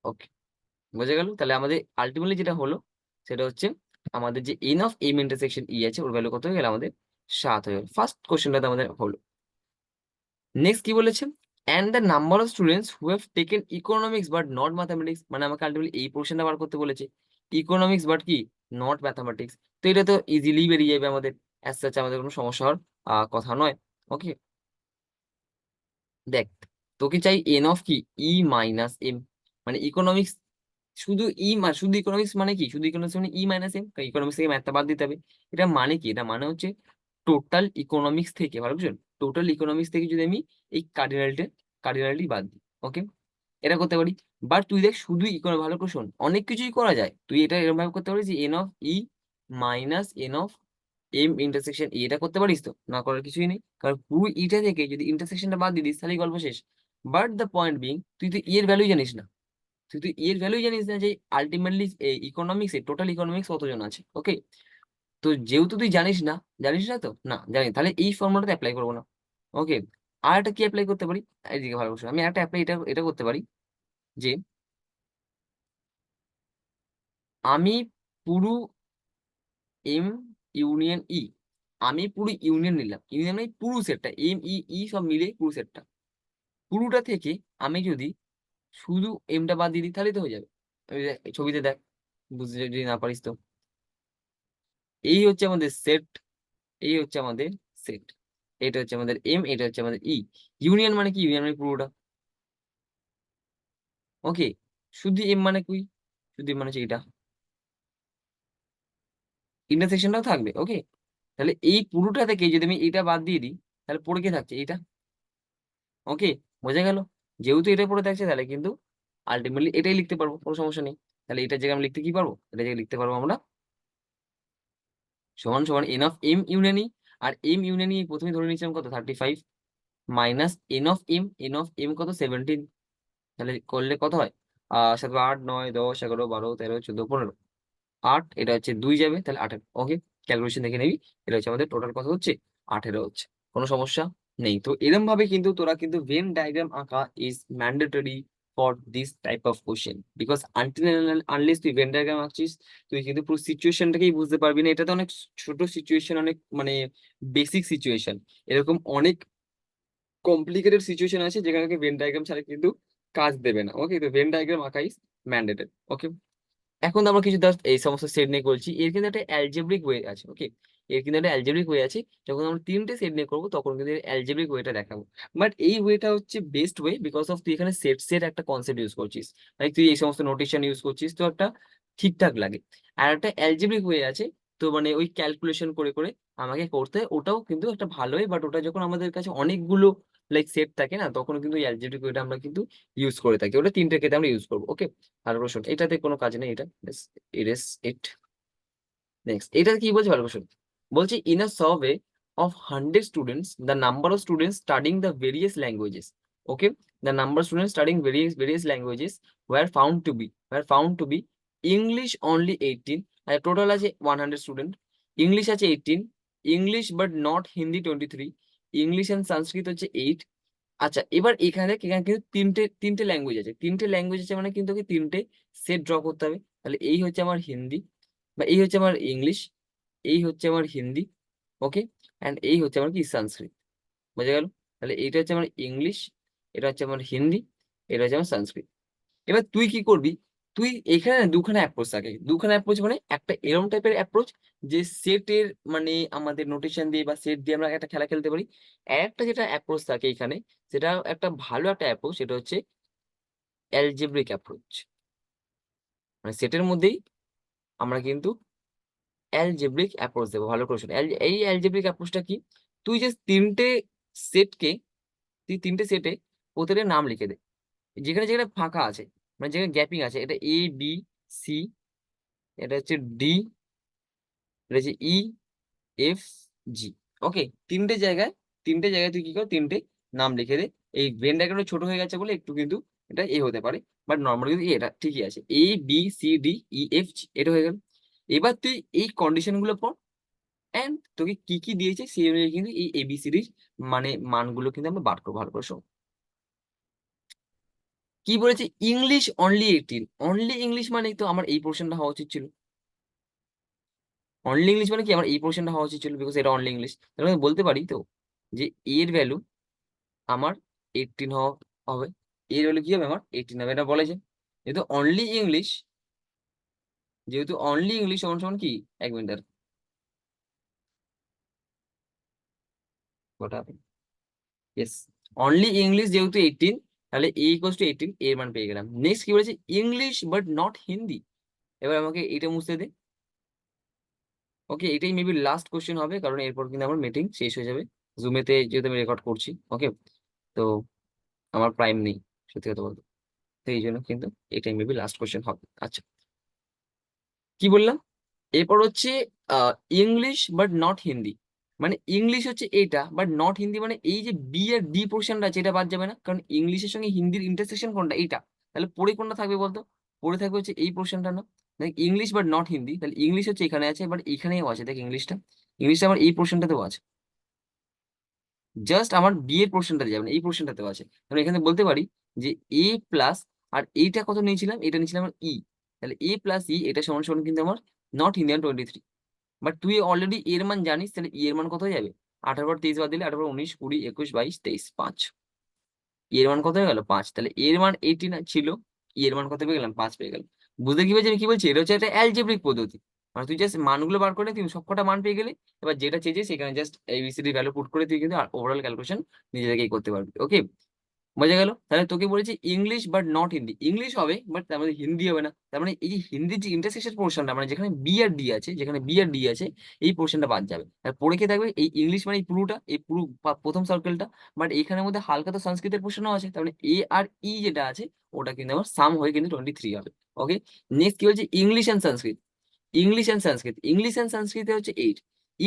ওকে, বোঝা গেল। তাহলে আমাদের আলটিমেটলি যেটা হলো সেটা হচ্ছে আমাদের যে এন অফ এম ইন্টারসেকশন ই আছে, ওর ভ্যালু কত হয়ে গেল আমাদের? 7 হয়ে গেল। ফার্স্ট কোশ্চেনটা আমাদের হলো। নেক্সট কি বলেছে? And the number of students who have taken economics but not mathematics, মানে আমাকে আলটিমেটলি এই পোর্শনটা বার করতে বলেছে, ইকোনমিক্স বাট কি নট ম্যাথামেটিক্স। তো এটা তো ইজিলি বেরিয়ে যাবে আমাদের, অ্যাজ সাচ আমাদের কোনো সমস্যা হওয়ার কথা নয়। ওকে, দেখ, তোকে চাই এন অফ কি ই মাইনাস এম, মানে ইকোনমিক্স, শুধু ইকোনমিক্স মানে কি, শুধু ইকোনমিক্স মানে ই মাইনাস এম, ইকোনমিক্স থেকে ম্যাথটা বাদ দিতে হবে। এটা মানে কি? এটা মানে হচ্ছে টোটাল ইকোনমিক্স থেকে, ভালো বুঝলেন, টোটাল ইকোনমিক্স থেকে যদি আমি এই কার্ডিনালটি বাদ দিই। ওকে, এটা করতে পারি। বাট তুই দেখ, শুধু ইকোনমি, ভালো করে শোন, অনেক কিছুই করা যায়। তুই এটা এরকম ভাবে করতে পারিস যে n of E minus n of M intersection E, এটা করতে পারিস তো? না করার কিছুই নেই, কারণ পুরো ইটা থেকে যদি ইন্টারসেকশনটা বাদ দিয়ে দিস তাহলে গল্প শেষ। বাট দ্য পয়েন্ট বিং, তুই তো ই এর ভ্যালুই জানিস না, যে আলটিমেটলি ইকোনমিক্স, টোটাল ইকোনমিক্স কতজন আছে। ওকে, তো যেহেতু তুই জানিস না তো, না জানি, তাহলে এই ফর্মুলাতে অ্যাপ্লাই করবো না। ওকে, আর একটা কি অ্যাপ্লাই করতে পারি? এইদিকে ভালো বসে আমি একটা অ্যাপ্লাই, এটা এটা করতে পারি যে আমি পুরো এম ইউনিয়ন ই, আমি পুরো ইউনিয়ন নিলাম, ইউনিয়ন মানে পুরো সেটটা, এম ই ই সব মিলে পুরো সেটটা, পুরোটা থেকে আমি যদি শুধু এমটা বাদ দিয়ে দিই তাহলে তো হয়ে যাবে। ছবিতে দেখ, বুঝতে যদি না পারিস তো, এই হচ্ছে আমাদের সেট, এই হচ্ছে আমাদের সেট, এটা হচ্ছে আমাদের এম, এটা হচ্ছে আমাদের ই। ইউনিয়ন মানে কি? ইউনিয়ন মানে পুরোটা। ওকে, শুধু এম মানে কি? শুধু এম মানে হচ্ছে এটা, ইন্টারসেকশনটাও থাকবে। ওকে, তাহলে এই পুরোটা থেকে যদি আমি এটা বাদ দিয়ে দিই তাহলে পড়ে কি থাকছে? এটা। ওকে, বোঝা গেল? যেহেতু এটা পড়ে থাকছে তাহলে কিন্তু আলটিমেটলি এটাই লিখতে পারবো, কোনো সমস্যা নেই। তাহলে এটার জায়গায় আমি লিখতে কি পারবো? এটার জায়গায় লিখতে পারবো আমরা সমান সমান n of M union E, আর এম ইউনিয়ন ই প্রথমে ধরে নিয়েছিলাম কত 35 মাইনাস এন অফ এম কত 17, তাহলে করলে কত হয় 7 8 9 10 11 12 13 14 15, 8, এটা হচ্ছে 2 যাবে তাহলে 18। ওকে, ক্যালকুলেশন দেখে নিবি, এটা হচ্ছে আমাদের টোটাল কত হচ্ছে 18 হচ্ছে। কোনো সমস্যা নেই। তো এরকম ভাবে কিন্তু তোরা কিন্তু ভেন ডায়াগ্রাম আঁকা is mandatory for this type of question, because until unless তুই ভেন ডায়াগ্রাম আঁকছিস তুই কিন্তু পুরো সিচুয়েশনটাকেই বুঝতে পারবি না। এটা তো অনেক ছোট সিচুয়েশন, অনেক মানে বেসিক সিচুয়েশন, এরকম অনেক কমপ্লিকেটেড সিচুয়েশন আছে যেখানে ভেন ডায়াগ্রাম ছাড়া কিন্তু কাজ দেবে না। ওকে, তো ভেন ডায়াগ্রাম আঁকা ইজ ম্যান্ডেটরি। ওকে, এখন আমরা কিছু জাস্ট এই সমস্ত সেট নিয়ে করছি, এর কিন্তু একটা অ্যালজেব্রিক ওয়ে আছে। ওকে, এর কিন্তু একটা অ্যালজেব্রিক ওয়ে আছে, যখন আমরা তিনটে সেট নিয়ে করবো তখন কিন্তু অ্যালজেব্রিক ওয়েটা দেখাবো। বাট এই ওয়েটা হচ্ছে বেস্ট ওয়ে, বিকজ অফ তুই এখানে সেট সেট একটা কনসেপ্ট ইউজ করছিস, মানে তুই এই সমস্ত নোটেশন ইউজ করছিস, তো একটা ঠিকঠাক লাগে। আর একটা অ্যালজেব্রিক ওয়ে আছে, তো মানে ওই ক্যালকুলেশন করে করে আমাকে করতে হয়, ওটাও কিন্তু একটা ভালো হয়। বাট ওটা যখন আমাদের কাছে অনেকগুলো লাইক সেট থাকে না, তখন কিন্তু অ্যালজেব্রিক ওয়েটা আমরা কিন্তু ইউজ করে থাকি, ওটা তিনটে ক্ষেত্রে আমরা ইউজ করবো। ওকে, ভালো প্রশ্ন, এটাতে কোনো কাজ নেই, এটা এরেস ইট। নেক্সট, এটা কি বলছে, ভালো কোশ্চেন। বলছে in a survey of 100 students the number of students studying the various languages, okay, the number of students studying various languages were found to be English only 18, আর টোটাল আছে 100 student, English আছে 18, English but not Hindi 23, English and Sanskrit হচ্ছে 8। আচ্ছা, এবার এখানে কিন্তু তিনটে তিনটে ল্যাঙ্গুয়েজ আছে, তিনটে ল্যাঙ্গুয়েজ আছে মানে কিন্তু ওকে তিনটে সেট ড্র করতে হবে। তাহলে এই হচ্ছে আমার হিন্দি, বা এই হচ্ছে আমার ইংলিশ, এই হচ্ছে আমার হিন্দি, ওকে, অ্যান্ড এই হচ্ছে আমার কি সংস্কৃত। বোঝা গেল? তাহলে এইটা হচ্ছে আমার ইংলিশ, এটা হচ্ছে আমার হিন্দি, এটা হচ্ছে আমার সংস্কৃত। এবার তুই কি করবি, তুই এখানে না দুখানা অ্যাপ্রোচ থাকে, দুখানা অ্যাপ্রোচ মানে একটা এরকম টাইপের অ্যাপ্রোচ যে সেটের মানে আমাদের নোটেশন দিয়ে বা সেট দিয়ে আমরা একটা খেলা খেলতে পারি। আর একটা যেটা অ্যাপ্রোচ থাকে এখানে, সেটা একটা ভালো একটা অ্যাপ্রোচ, সেটা হচ্ছে অ্যালজেব্রিক অ্যাপ্রোচ, মানে সেটের মধ্যেই আমরা কিন্তু অ্যালজেব্রিক অ্যাপ্রোচ দেবো। ভালো কোশ্চেন। এই অ্যালজেব্রিক অ্যাপ্রোচটা কি, তুই জাস্ট সেটকে তুই তিনটে সেটে প্রত্যেকের নাম লিখে দে, যেখানে যেখানে ফাঁকা আছে, মানে যেখানে গ্যাপিং আছে, এটা এ বি সি, এটা হচ্ছে ডি, এটা হচ্ছে ই এফ জি। ওকে, তিনটে জায়গায় তিনটে জায়গায় তুই কি কর, তিনটে নাম লিখে দে। এই ভেন ডায়াগ্রামটা ছোট হয়ে গেছে বলে একটু কিন্তু এটা এ হতে পারে, বাট নর্মাল কিন্তু এটা ঠিকই আছে, A B C D E F G, এটা হয়ে গেল। এবার তুই এই কন্ডিশন গুলো পড়, এন্ড তোকে কি কি দিয়েছে সেই অনুযায়ী কিন্তু এই এবিসিডির মানে মানগুলো কিন্তু আমরা বার করবো। ভালো করে শোন। কি বলেছে, ইংলিশ অনলি 18, অনলি ইংলিশ মানে তো আমার এই পোর্শনটা হওয়া উচিত ছিল। অনলি ইংলিশ মানে কি আমার এই পোর্শনটা হওয়া উচিত ছিল, বিকজ এটা অনলি ইংলিশ। তাহলে আমি বলতে পারি তো যে এর ভ্যালু আমার 18 হওয়া হবে, এর ভ্যালু কি হবে আমার 18 হবে, এটা বলেছে। যেহেতু অনলি ইংলিশ, সমান সমান কি, এক মিনিট আর কটা হবে, ইয়েস, অনলি ইংলিশ যেহেতু 18, তাহলে এ ইকুয়ালস টু 18, এর মান পেয়ে গেলাম। নেক্সট কি বলেছে, ইংলিশ বাট নট হিন্দি। এবার আমাকে এটা মুছতে দে। ওকে, এটাই মেবি লাস্ট কোশ্চেন হবে, কারণ এরপর কিন্তু আমার মিটিং শেষ হয়ে যাবে জুমেতে, যেহেতু আমি রেকর্ড করছি। ওকে, তো আমার প্রাইম নেই সত্যি কথা বলতে, তো এই জন্য কিন্তু এটাই মেবি লাস্ট কোশ্চেন হবে। আচ্ছা, কি বললাম, এরপর হচ্ছে ইংলিশ বাট নট হিন্দি, মানে ইংলিশ হচ্ছে এটা বাট নট হিন্দি, মানে এই যে বি আর ডি পোর্শনটা আছে এটা বাদ যাবে না, কারণ ইংলিশের সঙ্গে হিন্দির ইন্টারসেকশন কোনটা, এইটা। তাহলে পরে কোনটা থাকবে বলতো, পরে থাকবে হচ্ছে এই পোর্শনটা না। দেখ, ইংলিশ বাট নট হিন্দি, তাহলে ইংলিশ হচ্ছে এখানে আছে, বাট এখানেও আছে, দেখ ইংলিশটা, ইংলিশটা আমার এই পোর্শনটাতেও আছে, জাস্ট আমার বি এর পোর্শনটাতে যাবে না, এই পোর্শনটাতেও আছে। তাহলে এখানে বলতে পারি যে এ প্লাস, আর এইটা কত নিয়েছিলাম, এটা নিয়েছিলাম আমার ই, তাহলে এ প্লাস ই এটা সমান সমান কিন্তু আমার নট ইন্ডিয়ান 23। বাট তুই অলরেডি এর মান জানিস, তাহলে ই এর মান কত হয়ে যাবে, 18 বার 23 বাদ দিলে 18 বার 19 20 21 22 23 5, এর মান কত হয়ে গেল 5, তাহলে এর মান 18 ছিল, এর মান কত পেয়ে গেলাম 5 পেয়ে গেলাম। বুঝতে কি পেরেছি আমি কি বলছি, এটা হচ্ছে একটা অ্যালজেব্রিক পদ্ধতি, মানে তুই জাস্ট মানগুলো বার করে তুই সবকটা মান পেয়ে গেলে, এবার যেটা চেয়েছিস সেখানে জাস্ট এবিসিডি ভ্যালু পুট করে তুই কিন্তু ওভারঅল ক্যালকুলেশন নিজে থেকেই করতে পারবি। ওকে, বোঝা গেল? তাহলে তোকে বলেছি English but not Hindi, English হবে বাট তার মধ্যে হিন্দি হবে না, তার মানে এই যে হিন্দির যে ইন্টারসেকশন পোর্শনটা, মানে যেখানে বি আর ডি আছে, যেখানে বি আর ডি আছে, এই পোর্শনটা বাদ যাবে। আর পড়ে কি থাকবে, এই ইংলিশ মানে এই পুরোটা, এই পুরো প্রথম সার্কেলটা, বাট এখানের মধ্যে হালকা তো সংস্কৃতের পোর্শনও আছে, তার মানে এ আর ই যেটা আছে ওটা কিন্তু আমার সাম হয়ে কিন্তু 23 হবে। ওকে, নেক্সট কি বলছে, English and Sanskrit. English and Sanskrit, English and সংস্কৃতে হচ্ছে 8।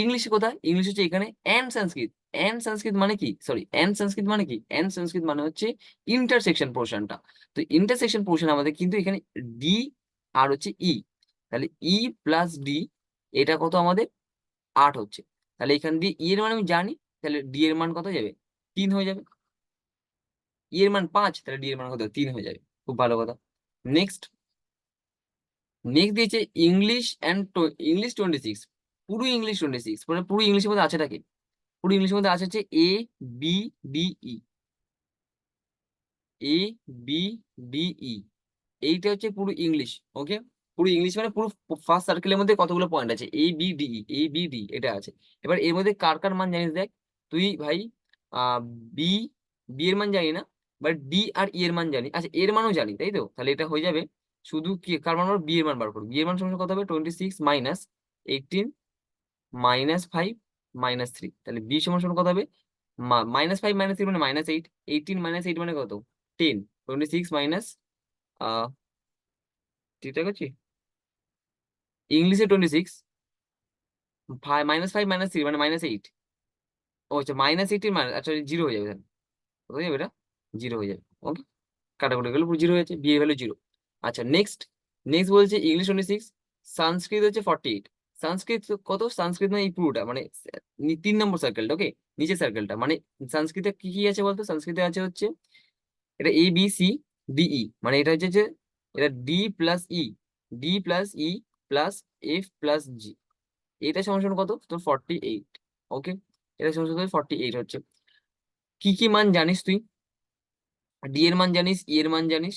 ইংলিশ কোথায়? ইংলিশ হচ্ছে এখানে। অ্যান্ড সংস্কৃত, অ্যান্ড সংস্কৃত মানে কি, সরি অ্যান্ড সংস্কৃত মানে কি, অ্যান্ড সংস্কৃত মানে হচ্ছে ইন্টারসেকশন পোর্শনটা। তো ইন্টারসেকশন পোর্শন আমাদের কিন্তু এখানে ডি আর হচ্ছে ই, তাহলে ই প্লাস ডি, এটা কত আমাদের 8 হচ্ছে। তাহলে এখান দিয়ে ই এর মান আমি জানি, তাহলে ডি এর মান কত যাবে, 3 হয়ে যাবে। ই এর মান 5, তাহলে ডি এর মান কত, 3 হয়ে যাবে। খুব ভালো কথা। নেক্সট, নেক্সট দিয়েছে ইংলিশ অ্যান্ড ইংলিশ 26, পুরো ইংলিশ 26, মানে পুরো ইংলিশের মধ্যে আছেটা কি, পুরো ইংলিশের মধ্যে আছে হচ্ছে A B D E, A B D E, এইটা হচ্ছে পুরো ইংলিশ। ওকে, পুরো ইংলিশ মানে পুরো ফার্স্ট সার্কেলের মধ্যে কতগুলো পয়েন্ট আছে, A B D E, A B D এটা আছে। এবার এর মধ্যে কার কার মান জানিস দেখ তুই ভাই। আহ বি, বি এর মান জানি না, বাট ডি আর ই এর মান জানি। আচ্ছা এর মানও জানি, তাই তো? তাহলে এটা হয়ে যাবে শুধু কি কার মান, বি এর মান বার করবো। বি এর মান সমান কত হবে, 26 মাইনাস 18 মাইনাস 5 মাইনাস 3, তাহলে বি সমান সমান কত হবে, -5 -3 মানে -8, 18 -8 মানে কত, 10, 26 মাইনাস ঠিকঠাক আছে, ইংলিশে 26, -5 -3 মানে -8। ও আচ্ছা -18 মানে আচ্ছা 0 হয়ে যাবে, তাহলে কত হয়ে যাবে এটা, 0 হয়ে যাবে। ওকে, কাটাকুটি গেলে পুরো 0 হয়ে যাচ্ছে, বি এর ভ্যালু 0। আচ্ছা নেক্সট, নেক্সট বলছে ইংলিশ 26, সংস্কৃত হচ্ছে 48। সংস্কৃত কত, সংস্কৃত মানে এই পুরোটা মানে 3 নম্বর সার্কেলটা। ওকে, নিচের সার্কেলটা মানে সংস্কৃতে কি কি আছে বলতো, সংস্কৃতে আছে হচ্ছে এটা এ বি সি ডি ই, মানে এটা হচ্ছে যে এটা ডি প্লাস ই, D plus E plus F plus জি, এটা সমান সমান কত তোর 48। ওকে, এটা সমান সমান 48 হচ্ছে। কি কি মান জানিস তুই, ডি এর মান জানিস, ই এর মান জানিস,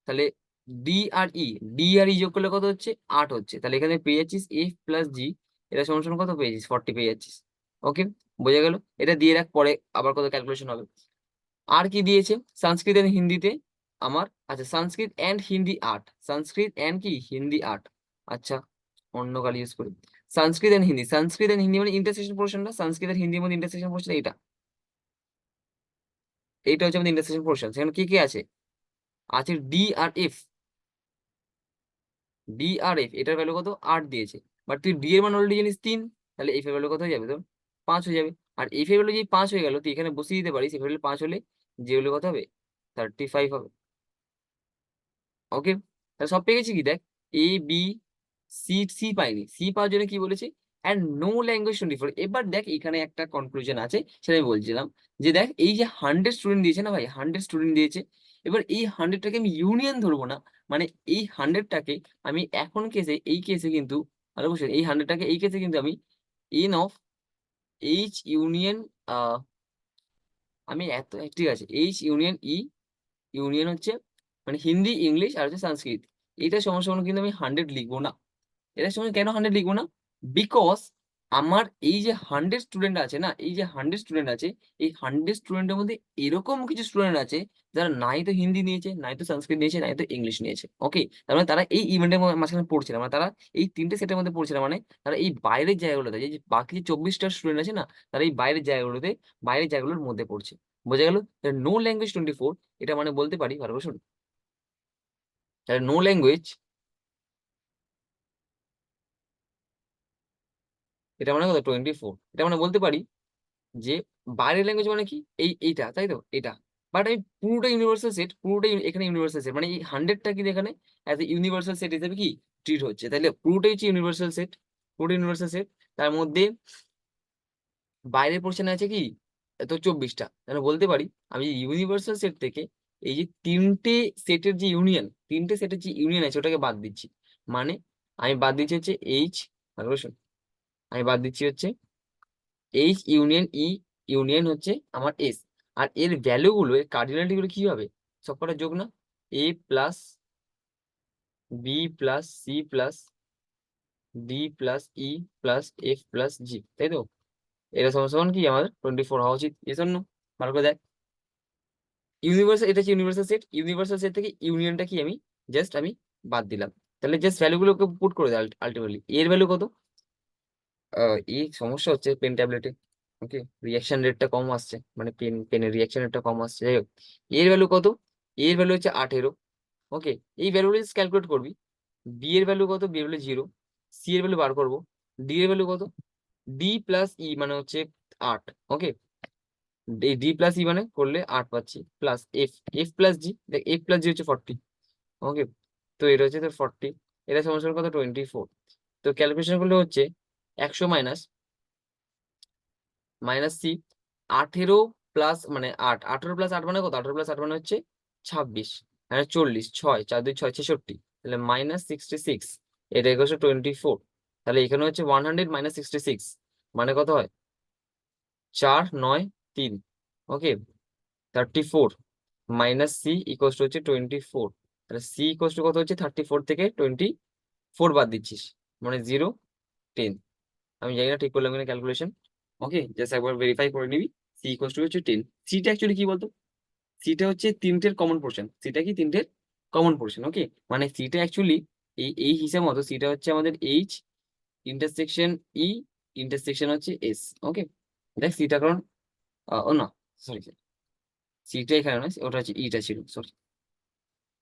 তাহলে ডি আর ই, ডি আর ই যোগ করলে কত হচ্ছে, 8 হচ্ছে। তাহলে এখানে পেয়ে যাচ্ছিস এফ প্লাস জি, এটা সমান সমান কত পেয়েছিস, 40 পেয়ে যাচ্ছিস। ওকে, বোঝা গেল। এটা দিয়ে রাখ, পরে আবার কত ক্যালকুলেশন হবে। আর কি দিয়েছে সংস্কৃত এন্ড হিন্দিতে আমার, আচ্ছা সংস্কৃত এন্ড হিন্দি 8, সংস্কৃত এন্ড কি হিন্দি 8। আচ্ছা অন্য কালি ইউজ করি, সংস্কৃত এন্ড হিন্দি, সংস্কৃত এন্ড হিন্দি মানে ইন্টারসেকশন পোর্শনটা, সংস্কৃত আর হিন্দির মধ্যে ইন্টারসেকশন পোর্শন এইটা, এইটা হচ্ছে আমাদের ইন্টারসেকশন পোর্শন। সেখানে কি কি আছে, আছে ডি আর এফ, ডি আর এফ এটার ভ্যালু কত 8 দিয়েছে, বাট তুই ডি এর মান অলরেডি জানিস 3, তাহলে এফ এর ভ্যালু কত হয়ে যাবে তোর, 5 হয়ে যাবে। আর এফ এর ভ্যালু যদি 5 হয়ে গেল তুই এখানে বসিয়ে দিতে পারিস, এফ এর ভ্যালু 5 হলে যে হলে কত হবে, 35 হবে। ওকে, তাহলে সব পেয়ে গেছি কি দেখ, এ বি সি, সি পাইনি, সি পাওয়ার জন্য কি বলেছে, অ্যান্ড নো ল্যাঙ্গুয়েজ 24। এবার দেখ এখানে একটা কনক্লুশন আছে, সেটা আমি বলছিলাম যে দেখ এই যে 100 স্টুডেন্ট দিয়েছে না ভাই, 100 স্টুডেন্ট দিয়েছে, এবার এই 100টাকে আমি ইউনিয়ন ধরবো না, মানে এই 100টাকে আমি এখন কেসে, এই কেসে কিন্তু আরো বসে এই 100টাকে এই কেসে কিন্তু আমি এন অফ এইচ ইউনিয়ন, আমি এত ঠিক আছে, এইচ ইউনিয়ন ই, ইউনিয়ন হচ্ছে মানে হিন্দি ইংলিশ আর হচ্ছে সংস্কৃত, এটা সমস্যা কিন্তু আমি 100 লিখবো না। এটার সঙ্গে কেন 100 লিখবো না, বিকজ আমার এই যে 100 স্টুডেন্ট আছে না, এই যে 100 স্টুডেন্ট আছে, এই 100 স্টুডেন্টের মধ্যে এরকম কিছু স্টুডেন্ট আছে যারা নাই তো হিন্দি নিয়েছে, নাই তো সংস্কৃত নিয়েছে, নাই তো ইংলিশ নিয়েছে। ওকে, তার মানে তারা এই ইভেন্টের মাঝখানে পড়ছে না, মানে তারা এই 3টে সেটের মধ্যে পড়ছে না, মানে তারা এই বাইরের জায়গাগুলোতে, এই যে বাকি যে 24টা স্টুডেন্ট আছে না, তারা এই বাইরের জায়গাগুলোতে, বাইরের জায়গাগুলোর মধ্যে পড়ছে। বোঝা গেল, নো ল্যাঙ্গুয়েজ 24, এটা মানে বলতে পারি, ভালো করে শোন, তাহলে নো ল্যাঙ্গুয়েজ, এটা মানে কত 24, এটা মানে বলতে পারি যে বাইরের ল্যাঙ্গুয়েজ মানে কি, এইটা তাই তো, এটা। বাট আমি পুরোটা ইউনিভার্সাল সেট, পুরোটাই এখানে ইউনিভার্সাল সেট, মানে এই 100টা কিন্তু এখানে অ্যাজ এ ইউনিভার্সাল সেট হিসেবে কি ট্রিট হচ্ছে, তাহলে পুরোটাই হচ্ছে ইউনিভার্সাল সেট, পুরোটা ইউনিভার্সাল সেট। তার মধ্যে বাইরের পোর্শন আছে কি তো 24টা, তাহলে বলতে পারি আমি ইউনিভার্সাল সেট থেকে এই যে 3টে সেটের যে ইউনিয়ন, 3টে সেটের যে ইউনিয়ন আছে ওটাকে বাদ দিচ্ছি, মানে আমি বাদ দিচ্ছি হচ্ছে এইচ, আমি বাদ দিচ্ছি হচ্ছে এইচ ইউনিয়ন ই, ইউনিয়ন হচ্ছে আমার এস, আর এর ভ্যালু গুলো, এর কার্ডিনালিটি গুলো কি হবে, সবকটা যোগ না, A plus B plus C plus D plus E plus F plus G, তাই তো? এটা সমান সমান কি আমাদের 24 হওয়া উচিত, এই জন্য ভালো করে দেখ, ইউনিভার্সাল, এটা হচ্ছে ইউনিভার্সাল সেট, ইউনিভার্সাল সেট থেকে ইউনিয়নটা কি আমি জাস্ট আমি বাদ দিলাম, তাহলে জাস্ট ভ্যালুগুলোকে পুট করে দেয় আলটিমেটলি। এর ভ্যালু কত, এই সমস্যা হচ্ছে পেন ট্যাবলেটে। ওকে, রিয়াকশন রেটটা কম আসছে, মানে পেনের রিয়াকশন রেটটা কম আসছে। যাই হোক, এর ভ্যালু কত, এর ভ্যালু হচ্ছে 18। ওকে, এই ভ্যালুটা ক্যালকুলেট করবি। বি এর ভ্যালু কত, বি এর ভ্যালু 0, সি এর ভ্যালু বার করবো, ডি এর ভ্যালু কত, ডি প্লাস ই মানে হচ্ছে 8। ওকে, এই ডি প্লাস ই মানে করলে 8 পাচ্ছি, প্লাস এফ, এফ প্লাস জি, দেখ এফ প্লাস জি হচ্ছে 40। ওকে, তো এটা হচ্ছে তোর 40, এটা সমস্যার কত 24। তো ক্যালকুলেশন করলে হচ্ছে 100 মাইনাস মাইনাস সি, 18 প্লাস মানে 8, 18 প্লাস 8 মানে কত, 18 প্লাস 8 মানে হচ্ছে 26, মানে 40, 6 4 2 6 66, তাহলে মাইনাস 66, এটা হচ্ছে 24। তাহলে এখানে হচ্ছে 100 মাইনাস 66 মানে কত হয়, 4 9 3। ওকে, 34 মাইনাস সি ইকোয়াস টু হচ্ছে 24। তাহলে সি ইকোয়াস টু কত হচ্ছে, 34 থেকে 24 বাদ দিচ্ছিস, মানে 0 10। আমি জানি না ঠিক করলাম কিনা ক্যালকুলেশন। ওকে, জাস্ট একবার ভেরিফাই করে নিবি। সি ইকোয়াস টু হচ্ছে 10। সিটা অ্যাকচুয়ালি কি বলতো, সিটা হচ্ছে তিনটের কমন পোর্শন, সিটা কি তিনটের কমন পোর্শন। ওকে, মানে সিটা অ্যাকচুয়ালি এই এই হিসাব মতো সিটা হচ্ছে আমাদের এইচ ইন্টারসেকশন ই ইন্টারসেকশন হচ্ছে এস। ওকে, দেখ সিটা কারণ ও না, সরি, সিটা এখানে নয়, ওটা হচ্ছে ইটা ছিল, সরি,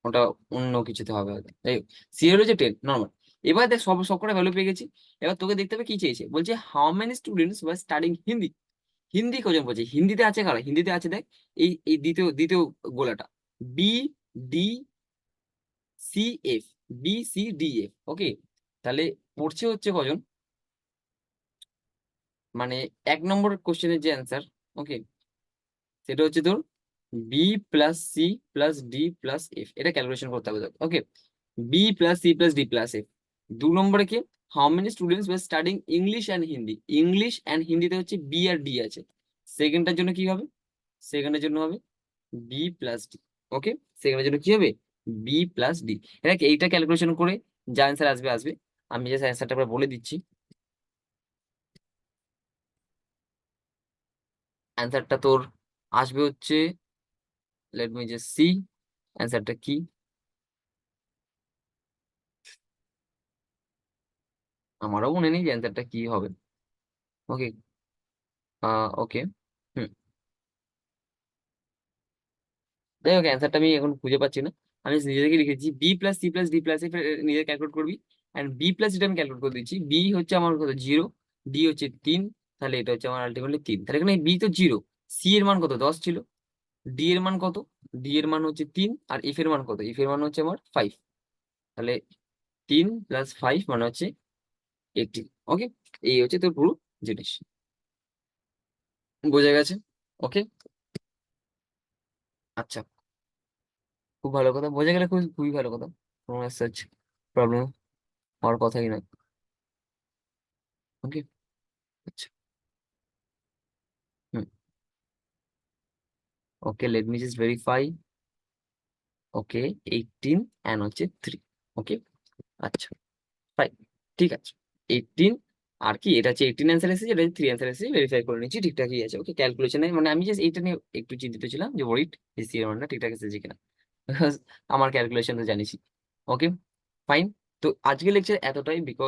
ওটা অন্য কিছুতে হবে হয়তো। এই সি এর হচ্ছে 10 নর্মাল। এবার দেখ সব সবকটা ভ্যালু পেয়ে গেছি। এবার তোকে দেখতে হবে কি চেয়েছে, বলছে how many students were studying Hindi. Hindi কজন বলছে, হিন্দিতে আছে কারা, হিন্দিতে আছে দেখ এই এই দ্বিতীয় দ্বিতীয় গোলাটা, B D C F, B C D F. Okay, তাহলে পড়ছে হচ্ছে কজন, মানে 1 নম্বর কোশ্চেনের যে অ্যান্সার, ওকে, সেটা হচ্ছে তোর B plus C plus D plus F, এটা ক্যালকুলেশন করতে হবে। Okay, B plus C plus D plus F. 2 নম্বরে কি, how many students were studying English and Hindi. English and হিন্দিতে হচ্ছে বি আর ডি আছে। সেকেন্ডটার জন্য কি হবে, সেকেন্ডের জন্য হবে বি প্লাস ডি। ওকে, সেকেন্ডের জন্য কি হবে, বি প্লাস ডি। এটা এইটা ক্যালকুলেশন করে যা অ্যান্সার আসবে আসবে। আমি জাস্ট অ্যান্সারটা বলে দিচ্ছি। অ্যান্সারটা তোর আসবে হচ্ছে, লেট মি জাস্ট সি অ্যান্সারটা কি। আমারও মনে নেই যে অ্যান্সারটা কি হবে। ওকে, ওকে, হুম, যাই হোক অ্যান্সারটা আমি এখন খুঁজে পাচ্ছি না। আমি নিজে থেকে লিখেছি B plus C plus D plus F, নিজে ক্যালকুলেট করবি। অ্যান্ড বি প্লাস যেটা আমি ক্যালকুলেট করে দিচ্ছি, বি হচ্ছে আমার কত 0, ডি হচ্ছে 3, তাহলে এটা হচ্ছে আমার আলটিমেটলি 3। তাহলে এখানে বি তো 0, সি এর মান কত 10 ছিল, ডি এর মান কত, ডি এর মান হচ্ছে 3, আর এফ এর মান কত, এফ এর মান হচ্ছে আমার 5। তাহলে 3 প্লাস 5 মানে হচ্ছে 18। ওকে, এই হচ্ছে তোর পুরো জিনিস, বোঝা গেছে। ওকে, আচ্ছা, খুব ভালো কথা, বোঝা গেলে খুব খুবই ভালো কথা, কোনো সাচ প্রবলেম হওয়ার কথাই নয়। ওকে, আচ্ছা, hmm, okay, let me just verify. Okay, 18 and হচ্ছে 3। ওকে, আচ্ছা, ফাইন, ঠিক আছে, 18 আর কি, এটা হচ্ছে 18 অ্যান্সার এসেছে, এটা 3 অ্যান্সার এসেছে, ভেরিফাই করে নিচ্ছি ঠিকঠাকই আছে। ওকে, ক্যালকুলেশনে মানে আমি জাস্ট এইটা নিয়ে একটু চিন্তিত ছিলাম যে ওয়েট এসি এর মানটা ঠিকঠাক এসেছে কিনা, আমার ক্যালকুলেশন তো জানিসই। ওকে, ফাইন। তো আজকে লেকচার এতটাই, বিকজ